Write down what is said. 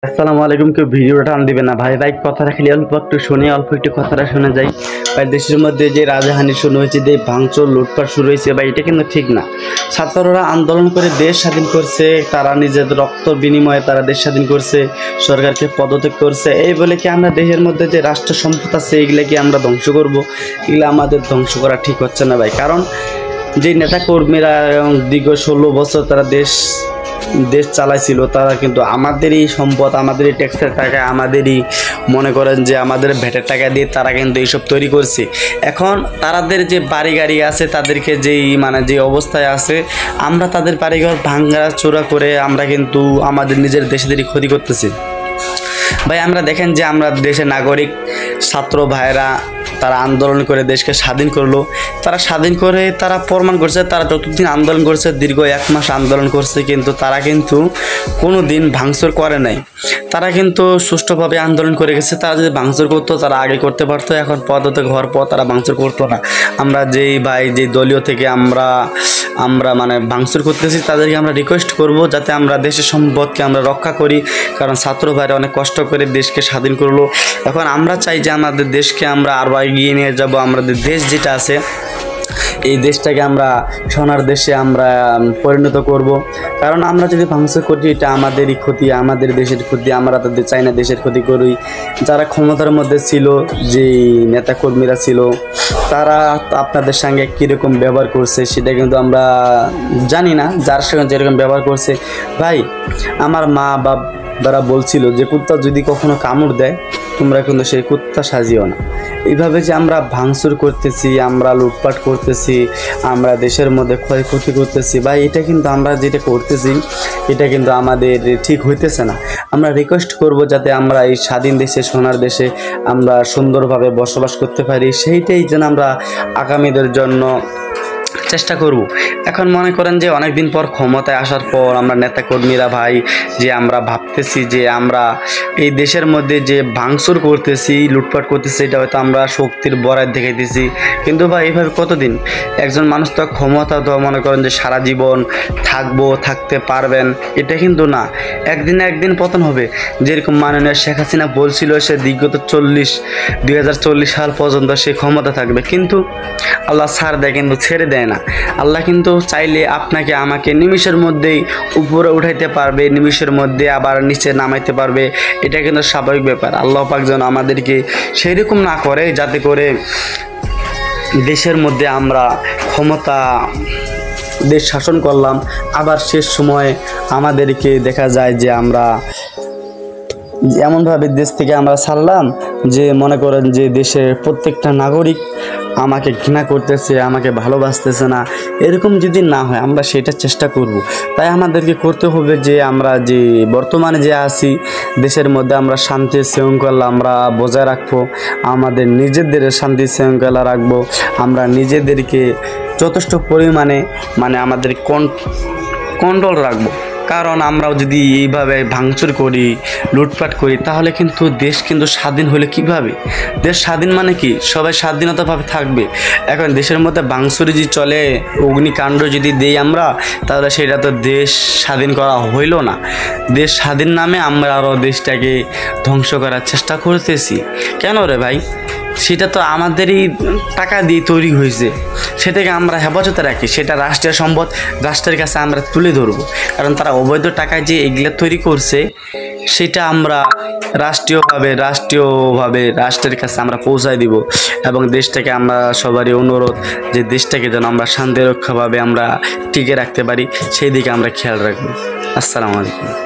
আসসালামু আলাইকুম। কেউ ভিডিওটা টান দিবে না ভাই। ভাই কথাটা খালি অল্প একটু শুনে, অল্প একটু কথাটা শোনা যায় ভাই। দেশের মধ্যে যে রাজহানি শুরু হয়েছে, যে ভাঙচুর লুটপাট শুরু হয়েছে ভাই, এটা কিন্তু ঠিক না। ছাত্ররা আন্দোলন করে দেশ স্বাধীন করছে, তারা নিজেদের রক্ত বিনিময়ে তারা দেশ স্বাধীন করছে, সরকারকে পদত্যাগ করছে। এই বলে কি আমরা দেশের মধ্যে যে রাষ্ট্র সম্পদ আছে এগুলা কি আমরা ধ্বংস করব? এগুলো আমাদের ধ্বংস করা ঠিক হচ্ছে না ভাই। কারণ যে নেতা কর্মীরা দীর্ঘ 16 বছর তারা দেশ চালাইছিল, তারা কিন্তু আমাদেরই সম্পদ, আমাদেরই ট্যাক্সের টাকা, আমাদেরই মনে করেন যে আমাদের ভ্যাটের টাকা দিয়ে তারা কিন্তু এইসব তৈরি করছে। এখন তাদের যে বাড়ি গাড়ি আছে, তাদেরকে যে অবস্থায় আছে, আমরা তাদের বাড়িঘর ভাঙা চোরা করে আমরা কিন্তু আমাদের নিজের দেশেদেরই ক্ষতি করতেছি ভাই। আমরা দেখেন যে আমরা দেশের নাগরিক ছাত্র ভাইরা তারা আন্দোলন করে দেশকে স্বাধীন করলো। তারা স্বাধীন করে তারা প্রমাণ করছে, তারা যতদিন আন্দোলন করছে, দীর্ঘ 1 মাস আন্দোলন করছে, কিন্তু তারা কিন্তু কোনো দিন ভাঙচুর করে নাই। তারা কিন্তু সুষ্ঠুভাবে আন্দোলন করে গেছে। তারা যদি ভাঙচুর করতো তারা আগে করতে পারতো, এখন পদত্যাগ হওয়ার পর তারা ভাঙচুর করতো না। আমরা যে দলীয় থেকে আমরা মানে ভাঙচুর করতেছি, তাদেরকে আমরা রিকোয়েস্ট করব যাতে আমরা দেশের সম্পদকে আমরা রক্ষা করি। কারণ ছাত্র ভাইরা অনেক কষ্ট করে দেশকে স্বাধীন করলো। এখন আমরা চাই যে আমাদের দেশকে আমরা আরও এগিয়ে নিয়ে যাব। আমাদের দেশ যেটা আছে, এই দেশটাকে আমরা সোনার দেশে আমরা পরিণত করব। কারণ আমরা যদি ভাঙচুর করি, এটা আমাদেরই ক্ষতি, আমাদের দেশের ক্ষতি। আমরা তাদের চাই না দেশের ক্ষতি করি। যারা ক্ষমতার মধ্যে ছিল, যে নেতাকর্মীরা ছিল, তারা আপনাদের সঙ্গে কীরকম ব্যবহার করছে সেটা কিন্তু আমরা জানি না। যার সঙ্গে যেরকম ব্যবহার করছে ভাই, আমার মা বাবারা বলছিল যে কুত্তা যদি কখনো কামড় দেয়, তোমরা কিন্তু সেই কুত্তা সাজিও না। এইভাবে যে আমরা ভাঙচুর করতেছি, আমরা লুটপাট করতেছি, আমরা দেশের মধ্যে ক্ষয়ক্ষতি করতেছি ভাই, এটা কিন্তু আমরা যেটা করতেছি এটা কিন্তু আমাদের ঠিক হইতেছে না। আমরা রিকোয়েস্ট করব যাতে আমরা এই স্বাধীন দেশে, সোনার দেশে আমরা সুন্দরভাবে বসবাস করতে পারি, সেইটাই যেন আমরা আগামীদের জন্য চেষ্টা করব। এখন মনে করেন যে অনেক দিন পর ক্ষমতায় আসার পর আমরা নেতাকর্মীরা ভাই, যে আমরা ভাবতেছি যে আমরা এই দেশের মধ্যে যে ভাঙচুর করতেছি, লুটপাট করতেছি, এটা হয়তো আমরা শক্তির বড়াই দেখাইতেছি। কিন্তু ভাই এইভাবে কতদিন? একজন মানুষ তো ক্ষমতা তো মনে করেন যে সারা জীবন থাকতে পারবেন, এটা কিন্তু না। একদিন পতন হবে। যেরকম মাননীয় শেখ হাসিনা বলছিল সে বিগত 2040 সাল পর্যন্ত সে ক্ষমতা থাকবে, কিন্তু আল্লাহ ছাড় দেয়, কিন্তু ছেড়ে দেয় না। আল্লাহ কিন্তু চাইলে আপনাকে আমাকে নিমিষের মধ্যেই উপরে উঠাইতে পারবে, নিমিষের মধ্যে আবার নিচে নামাইতে পারবে। এটা কিন্তু স্বাভাবিক ব্যাপার। আল্লাহ পাক যেন আমাদেরকে সেরকম না করে, যাতে করে দেশের মধ্যে আমরা দেশ শাসন করলাম, আবার শেষ সময়ে আমাদেরকে দেখা যায় যে আমরা এমনভাবে দেশ থেকে আমরা ছাড়লাম যে মনে করেন যে দেশের প্রত্যেকটা নাগরিক আমাকে ঘৃণা করতেছে, আমাকে ভালোবাসতেছে না। এরকম যদি না হয়, আমরা সেটা চেষ্টা করব। তাই আমাদেরকে করতে হবে যে আমরা যে বর্তমানে যে আছি দেশের মধ্যে আমরা শান্তি শৃঙ্খলা আমরা বজায় রাখবো, আমাদের নিজেদের শান্তি শৃঙ্খলা রাখবো। আমরা নিজেদেরকে যথেষ্ট পরিমাণে আমাদের কন্ট্রোল রাখবো। কারণ আমরাও যদি এইভাবে ভাঙচুর করি, লুটপাট করি, তাহলে কিন্তু দেশ কিন্তু স্বাধীন হলে কীভাবে? দেশ স্বাধীন মানে কি? সবাই স্বাধীনতাভাবে থাকবে। এখন দেশের মধ্যে ভাঙচুরি যদি চলে, অগ্নিকাণ্ড যদি দেই আমরা, তাহলে সেটা তো দেশ স্বাধীন করা হইল না। দেশ স্বাধীন নামে আমরা আরও দেশটাকে ধ্বংস করার চেষ্টা করতেছি। কেন রে ভাই? সেটা তো আমাদেরই টাকা দিয়ে তৈরি হয়েছে, সেটাকে আমরা হেফাজতে রাখি। সেটা রাষ্ট্রের সম্পদ, রাষ্ট্রের কাছে আমরা তুলে ধরবো। কারণ তারা অবৈধ টাকায় যে এগুলো তৈরি করছে, সেটা আমরা রাষ্ট্রীয়ভাবে রাষ্ট্রের কাছে আমরা পৌঁছায় দিব। এবং দেশটাকে আমরা সবারই অনুরোধ যে দেশটাকে যেন আমরা শান্তিরক্ষাভাবে আমরা টিকে রাখতে পারি, সেই দিকে আমরা খেয়াল রাখবো। আসসালামু আলাইকুম।